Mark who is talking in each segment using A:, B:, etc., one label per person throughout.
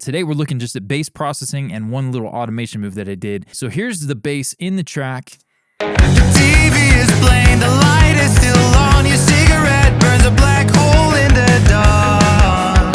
A: Today we're looking just at bass processing and one little automation move that I did. So here's the bass in the track.
B: The TV is playing, the light is still on, your cigarette burns a black hole in the dark.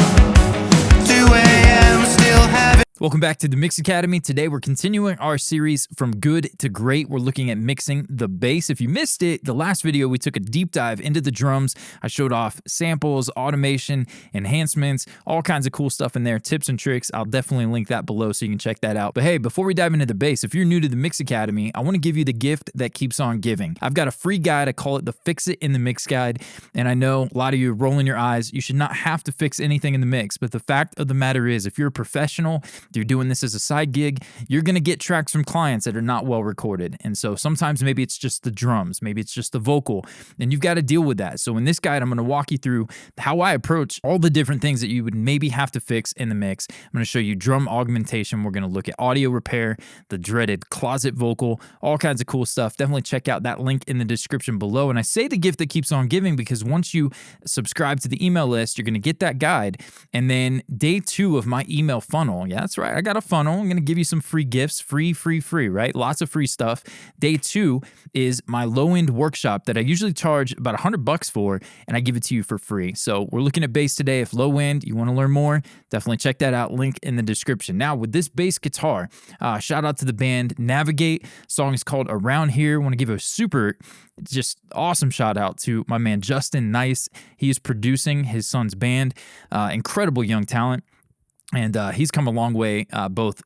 B: 2 a.m. still having.
A: Welcome back to the Mix Academy. Today we're continuing our series from good to great. We're looking at mixing the bass. If you missed it, the last video we took a deep dive into the drums. I showed off samples, automation, enhancements, all kinds of cool stuff in there, tips and tricks. I'll definitely link that below so you can check that out. But hey, before we dive into the bass, if you're new to the Mix Academy, I want to give you the gift that keeps on giving. I've got a free guide. I call it the Fix It in the Mix guide. And I know a lot of you are rolling your eyes. You should not have to fix anything in the mix. But the fact of the matter is, if you're a professional, you're doing this as a side gig, you're going to get tracks from clients that are not well recorded. And so sometimes maybe it's just the drums, maybe it's just the vocal, and you've got to deal with that. So in this guide, I'm going to walk you through how I approach all the different things that you would maybe have to fix in the mix. I'm going to show you drum augmentation. We're going to look at audio repair, the dreaded closet vocal, all kinds of cool stuff. Definitely check out that link in the description below. And I say the gift that keeps on giving because once you subscribe to the email list, you're going to get that guide. And then day 2 of my email funnel, yeah, that's right, I got a funnel. I'm going to give you some free gifts, free, right? Lots of free stuff. Day 2 is my low-end workshop that I usually charge about $100 for, and I give it to you for free. So we're looking at bass today. If low-end, you want to learn more, definitely check that out. Link in the description. Now, with this bass guitar, shout out to the band Navigate. Song is called Around Here. I want to give a super just awesome shout out to my man Justin Nice. He is producing his son's band. Incredible young talent. And he's come a long way, both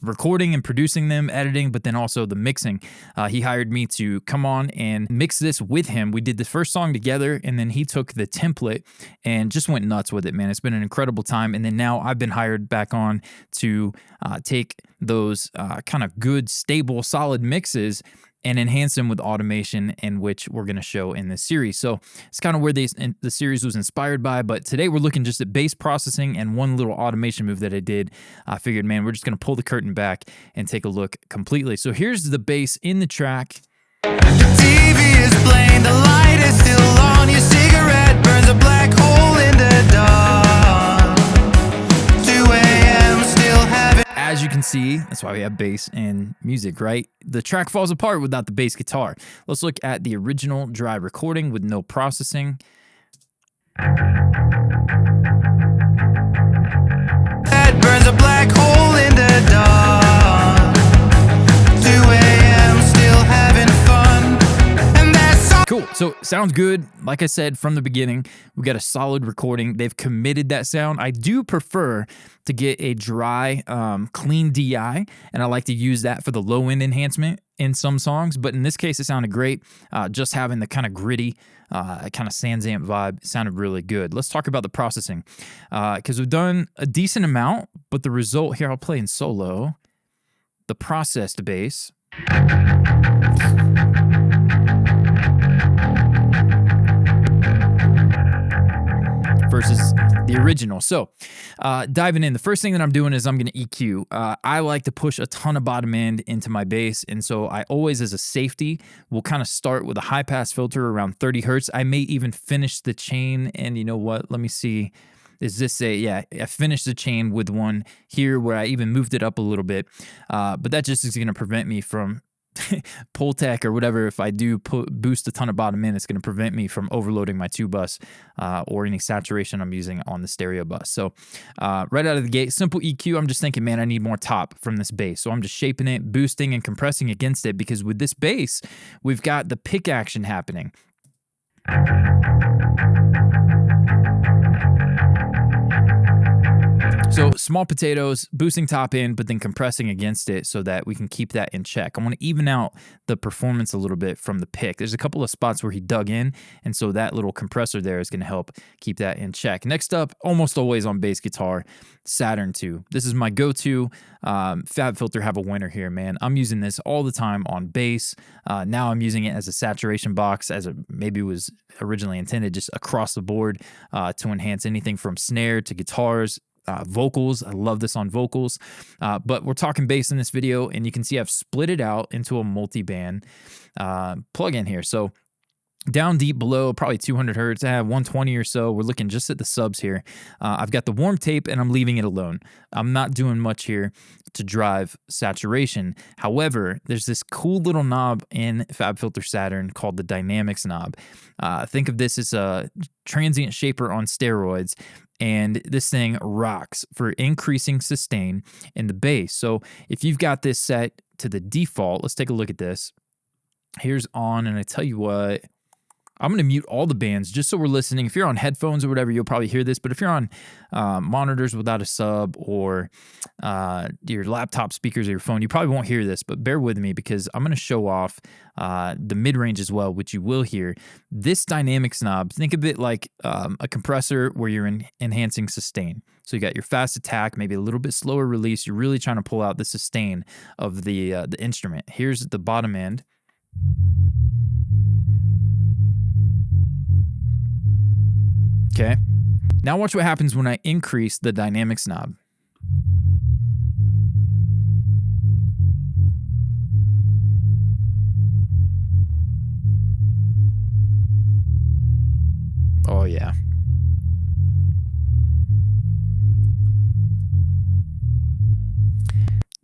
A: recording and producing them, editing, but then also the mixing. He hired me to come on and mix this with him. We did the first song together, and then he took the template and just went nuts with it, man. It's been an incredible time. And then now I've been hired back on to take those kind of good, stable, solid mixes and enhance them with automation, in which we're going to show in this series. So it's kind of where the series was inspired by, but today we're looking just at bass processing and one little automation move that I did. I figured, man, we're just going to pull the curtain back and take a look completely. So here's the bass in the track.
B: The TV is playing, the light is still on, your cigarette burns a black hole in the dark. 2 a.m. still having.
A: As you can see, that's why we have bass and music, right? The track falls apart without the bass guitar. Let's look at the original dry recording with no processing.
B: That burns a black hole in the dark. 2 a.m. still having fun. And that's all.
A: Cool. So sounds good. Like I said from the beginning, we got a solid recording. They've committed that sound. I do prefer to get a dry, clean DI, and I like to use that for the low-end enhancement in some songs. But in this case, it sounded great. Just having the kind of gritty, kind of Sans Amp vibe sounded really good. Let's talk about the processing because we've done a decent amount, but the result here, I'll play in solo. The processed bass. Versus the original. So diving in, the first thing that I'm doing is I'm going to EQ. I like to push a ton of bottom end into my bass, and so I always, as a safety, will kind of start with a high pass filter around 30 hertz. I may even finish the chain, and you know what? Let me see. Is this yeah, I finished the chain with one here where I even moved it up a little bit, but that just is going to prevent me from Pultec or whatever. If I do boost a ton of bottom end, it's going to prevent me from overloading my 2-bus or any saturation I'm using on the stereo bus. So right out of the gate, simple EQ, I'm just thinking, man, I need more top from this bass. So I'm just shaping it, boosting and compressing against it, because with this bass, we've got the pick action happening. So small potatoes, boosting top end, but then compressing against it so that we can keep that in check. I want to even out the performance a little bit from the pick. There's a couple of spots where he dug in, and so that little compressor there is going to help keep that in check. Next up, almost always on bass guitar, Saturn 2. This is my go-to. Fab Filter have a winner here, man. I'm using this all the time on bass. Now I'm using it as a saturation box, as it maybe was originally intended, just across the board to enhance anything from snare to guitars, vocals. I love this on vocals, but we're talking bass in this video, and you can see I've split it out into a multi-band plugin here. So Down deep below, probably 200 hertz, 120 or so. We're looking just at the subs here. I've got the warm tape and I'm leaving it alone. I'm not doing much here to drive saturation. However, there's this cool little knob in FabFilter Saturn called the Dynamics knob. Think of this as a transient shaper on steroids. And this thing rocks for increasing sustain in the bass. So if you've got this set to the default, let's take a look at this. Here's on, and I tell you what, I'm going to mute all the bands just so we're listening. If you're on headphones or whatever, you'll probably hear this. But if you're on monitors without a sub or your laptop speakers or your phone, you probably won't hear this. But bear with me because I'm going to show off the mid-range as well, which you will hear. This Dynamics knob, think of it like a compressor where you're enhancing sustain. So you got your fast attack, maybe a little bit slower release. You're really trying to pull out the sustain of the instrument. Here's the bottom end. Okay, now watch what happens when I increase the Dynamics knob. Oh yeah.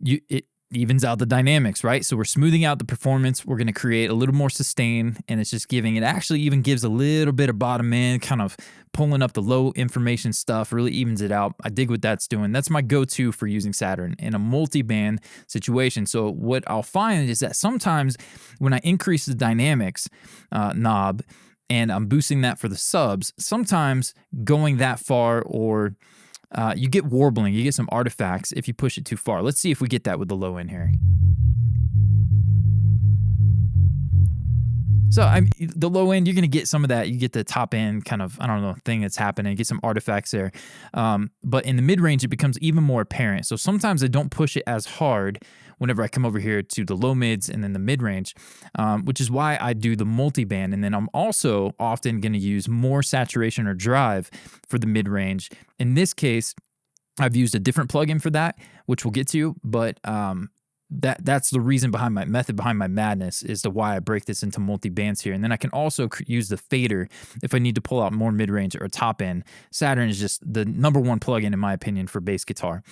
A: It evens out the dynamics, right? So we're smoothing out the performance. We're going to create a little more sustain, and it's just giving it actually even gives a little bit of bottom end, kind of pulling up the low information stuff, really evens it out. I dig what that's doing. That's my go-to for using Saturn in a multi-band situation. So what I'll find is that sometimes when I increase the dynamics knob and I'm boosting that for the subs, sometimes going that far or you get warbling, you get some artifacts if you push it too far. Let's see if we get that with the low end here. So the low end, you're going to get some of that. You get the top end kind of, I don't know, thing that's happening. Get some artifacts there. But in the mid-range, it becomes even more apparent. So sometimes I don't push it as hard whenever I come over here to the low mids and then the mid-range, which is why I do the multi-band. And then I'm also often going to use more saturation or drive for the mid-range. In this case, I've used a different plugin for that, which we'll get to, but that's the reason behind my method behind my madness is to why I break this into multi-bands here. And then I can also use the fader if I need to pull out more mid-range or top end. Saturn is just the #1 plugin in my opinion for bass guitar.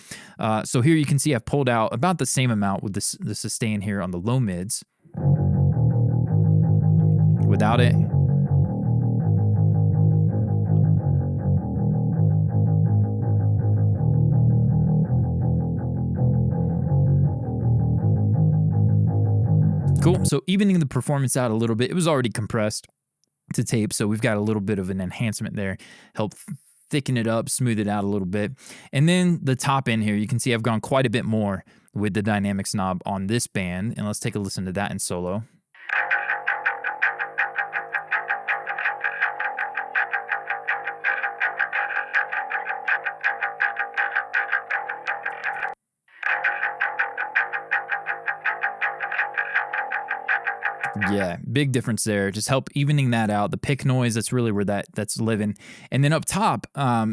A: So here you can see I've pulled out about the same amount with the sustain here on the low mids. Without it, cool. So evening the performance out a little bit. It was already compressed to tape, so we've got a little bit of an enhancement there. Help thicken it up, smooth it out a little bit. And then the top end here, you can see I've gone quite a bit more with the Dynamics knob on this band. And let's take a listen to that in solo. Yeah, big difference there. Just help evening that out. The pick noise, that's really where that's living. And then up top,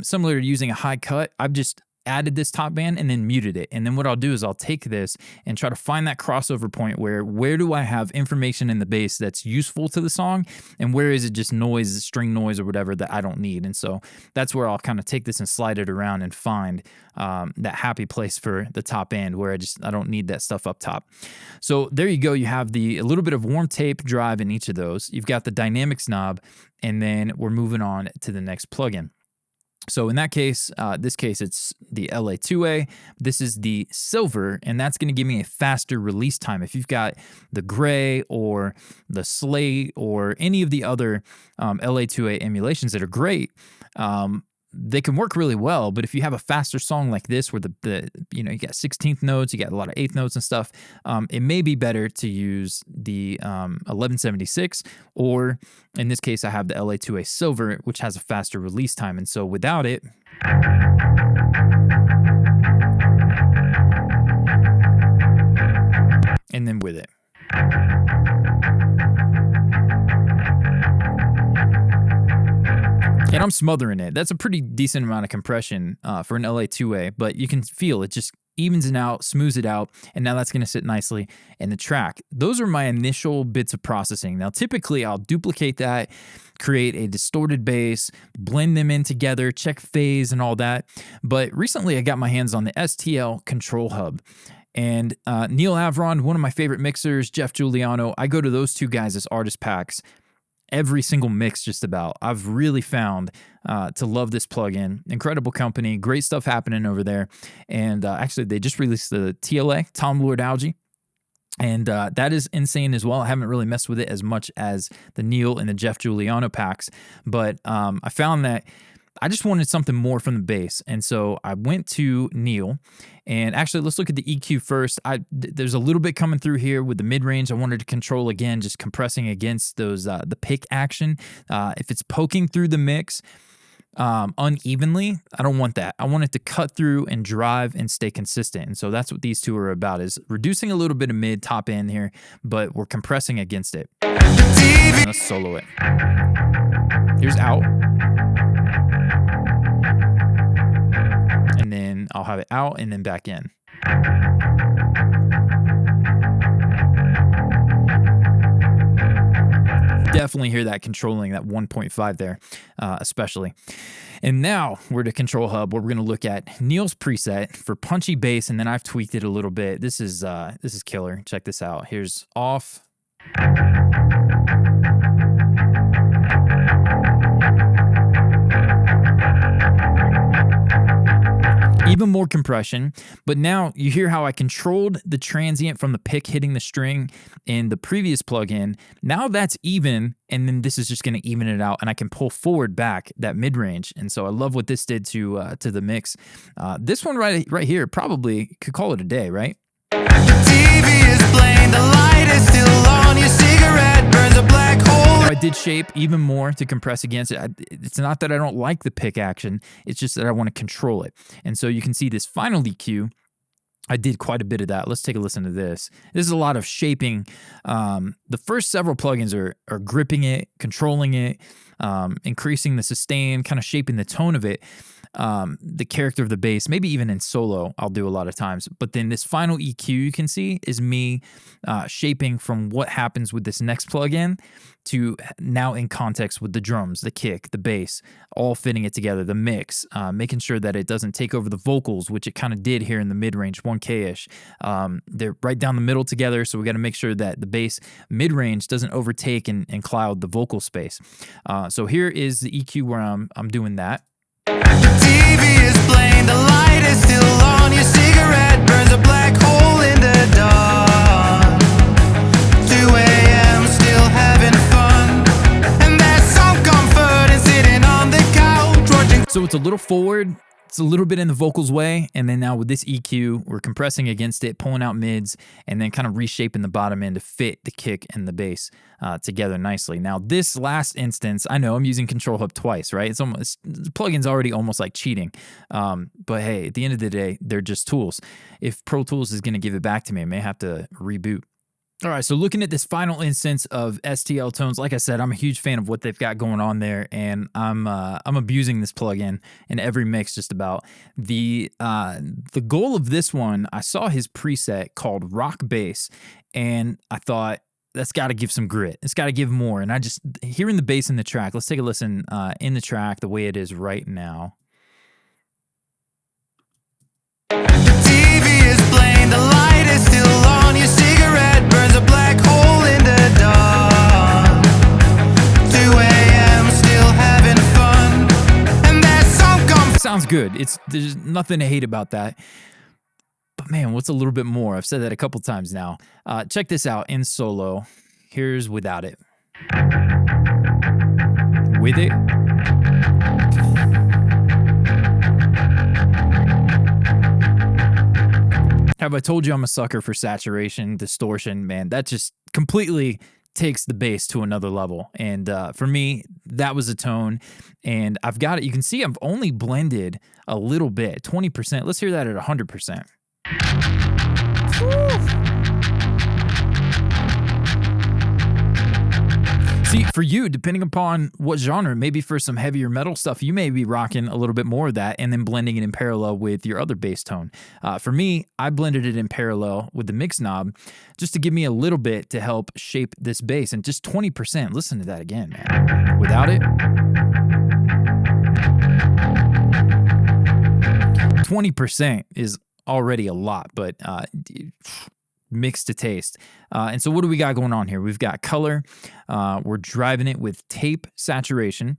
A: similar to using a high cut, I've just added this top band and then muted it. And then what I'll do is I'll take this and try to find that crossover point where do I have information in the bass that's useful to the song and where is it just noise, string noise or whatever that I don't need. And so that's where I'll kind of take this and slide it around and find that happy place for the top end where I don't need that stuff up top. So there you go. You have a little bit of warm tape drive in each of those. You've got the Dynamics knob, and then we're moving on to the next plugin. So in that case, this case, it's the LA2A. This is the silver, and that's going to give me a faster release time. If you've got the gray or the slate or any of the other LA2A emulations that are great, they can work really well. But if you have a faster song like this, where you got 16th notes, you got a lot of 8th notes and stuff, it may be better to use the 1176, or in this case, I have the LA2A Silver, which has a faster release time. And so without it, and then with it. And I'm smothering it. That's a pretty decent amount of compression for an LA2A, but you can feel it just evens it out, smooths it out, and now that's going to sit nicely in the track. Those are my initial bits of processing. Now, typically I'll duplicate that, create a distorted bass, blend them in together, check phase and all that. But recently I got my hands on the STL Control Hub. And Neil Avron, one of my favorite mixers, Jeff Giuliano, I go to those two guys as artist packs every single mix just about. I've really found to love this plugin. Incredible company, great stuff happening over there. And actually, they just released the TLA, Tom Lord Algae. And that is insane as well. I haven't really messed with it as much as the Neil and the Jeff Giuliano packs. But I found that I just wanted something more from the bass. And so I went to Neil. And actually, let's look at the EQ first. There's a little bit coming through here with the mid-range. I wanted to control, again, just compressing against those the pick action. If it's poking through the mix unevenly, I don't want that. I want it to cut through and drive and stay consistent. And so that's what these two are about, is reducing a little bit of mid, top end here, but we're compressing against it. Let's solo it. Here's out. And then I'll have it out and then back in. Definitely hear that controlling, that 1.5 there, especially. And now we're to Control Hub, where we're going to look at Neil's preset for punchy bass, and then I've tweaked it a little bit. This is killer. Check this out. Here's off. Even more compression, but now you hear how I controlled the transient from the pick hitting the string in the previous plugin. Now that's even, and then this is just going to even it out, and I can pull forward back that mid-range. And so I love what this did to the mix. This one right here probably could call it a day, right?
B: TV is playing, the light is still on, your cigarette burns a black hole.
A: I did shape even more to compress against it. It's not that I don't like the pick action, it's just that I want to control it. And so you can see this final EQ, I did quite a bit of that. Let's take a listen to this. This is a lot of shaping. The first several plugins are gripping it, controlling it, increasing the sustain, kind of shaping the tone of it. The character of the bass, maybe even in solo, I'll do a lot of times. But then this final EQ you can see is me shaping from what happens with this next plugin to now in context with the drums, the kick, the bass, all fitting it together, the mix, making sure that it doesn't take over the vocals, which it kind of did here in the mid-range, 1K-ish. They're right down the middle together, so we got to make sure that the bass mid-range doesn't overtake and cloud the vocal space. So here is the EQ where I'm doing that.
B: TV is playing, the light is still on, your cigarette burns a black hole in the dark. 2 a.m. still having fun, and there's some comfort in sitting on the couch watching.
A: So it's a little forward, it's a little bit in the vocals way, and then now with this EQ, we're compressing against it, pulling out mids, and then kind of reshaping the bottom end to fit the kick and the bass together nicely. Now, this last instance, I know I'm using Control Hub twice, right? It's almost, the plugin's already almost like cheating. But hey, at the end of the day, they're just tools. If Pro Tools is going to give it back to me, I may have to reboot. All right, so looking at this final instance of STL Tones, like I said, I'm a huge fan of what they've got going on there, and I'm abusing this plugin in every mix just about. The goal of this one, I saw his preset called Rock Bass, and I thought, that's got to give some grit. It's got to give more, and I just, hearing the bass in the track, let's take a listen in the track the way it is right now.
B: TV is playing, the light is still on, your cigarette burns a black hole in the dark. 2 a.m. still having fun, and there's some comfort.
A: Sounds good. There's nothing to hate about that. But man, what's a little bit more? I've said that a couple times now. Check this out in solo. Here's without it. With it. Have I told you I'm a sucker for saturation, distortion? Man, that just completely takes the bass to another level. And for me, that was a tone. And I've got it. You can see I've only blended a little bit, 20%. Let's hear that at 100%. See, See, for you, depending upon what genre, maybe for some heavier metal stuff, you may be rocking a little bit more of that and then blending it in parallel with your other bass tone. For me, I blended it in parallel with the mix knob just to give me a little bit to help shape this bass. And just 20%, listen to that again, man. Without it, 20% is already a lot, but mixed to taste. And so what do we got going on here? We've got color. We're driving it with tape saturation.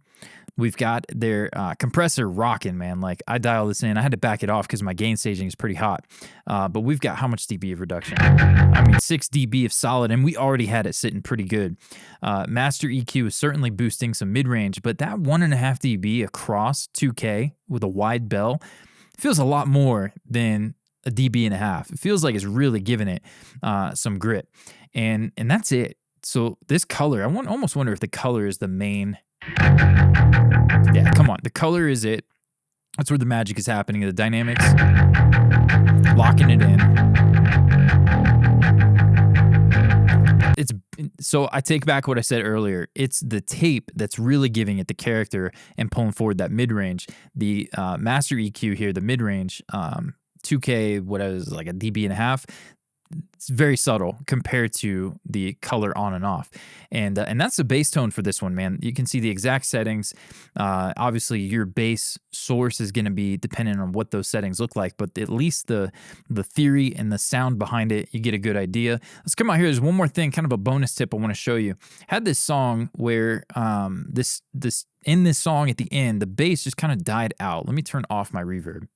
A: We've got their compressor rocking, man. Like, I dial this in. I had to back it off because my gain staging is pretty hot. But we've got how much dB of reduction? I mean, 6 dB of solid, and we already had it sitting pretty good. Master EQ is certainly boosting some mid-range, but that 1.5 dB across 2K with a wide bell feels a lot more than a dB and a half. It feels like it's really giving it some grit, and that's it. So this color, I almost wonder if the color is the main. Yeah, come on, the color is it. That's where the magic is happening. The dynamics, locking it in. It's so I take back what I said earlier. It's the tape that's really giving it the character and pulling forward that mid range. The master EQ here, the mid range. 2K, what is like a dB and a half. It's very subtle compared to the color on and off, and that's the bass tone for this one, man. You can see the exact settings. Obviously, your bass source is going to be dependent on what those settings look like, but at least the theory and the sound behind it, you get a good idea. Let's come out here. There's one more thing, kind of a bonus tip I want to show you. I had this song where this in this song at the end, the bass just kind of died out. Let me turn off my reverb.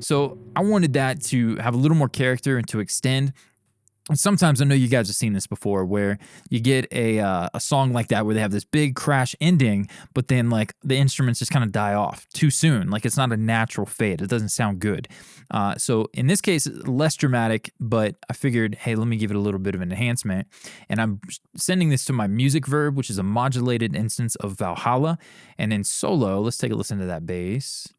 A: So I wanted that to have a little more character and to extend. And sometimes I know you guys have seen this before where you get a song like that where they have this big crash ending, but then like the instruments just kind of die off too soon. Like it's not a natural fade. It doesn't sound good. So in this case, less dramatic, but I figured, hey, let me give it a little bit of an enhancement. And I'm sending this to my music verb, which is a modulated instance of Valhalla. And in solo, let's take a listen to that bass.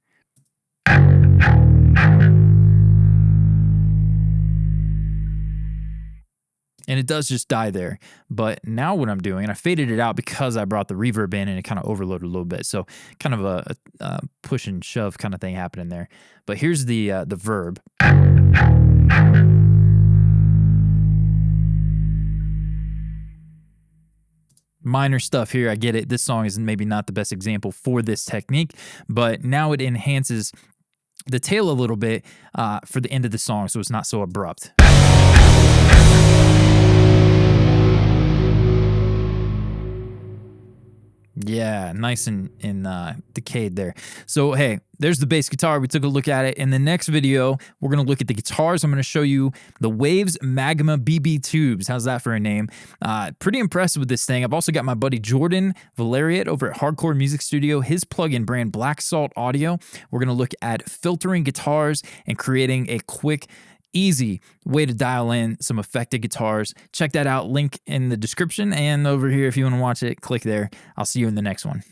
A: And it does just die there. But now what I'm doing, and I faded it out because I brought the reverb in and it kind of overloaded a little bit. So kind of a push and shove kind of thing happening there. But here's the verb. Minor stuff here, I get it. This song is maybe not the best example for this technique, but now it enhances the tail a little bit for the end of the song so it's not so abrupt. Yeah, nice and decayed there. So, hey, there's the bass guitar. We took a look at it. In the next video, we're going to look at the guitars. I'm going to show you the Waves Magma BB Tubes. How's that for a name? Pretty impressed with this thing. I've also got my buddy Jordan Valeriot over at Hardcore Music Studio, his plugin brand Black Salt Audio. We're going to look at filtering guitars and creating a quick, easy way to dial in some affected guitars. Check that out. Link in the description and over here if you want to watch it, click there. I'll see you in the next one.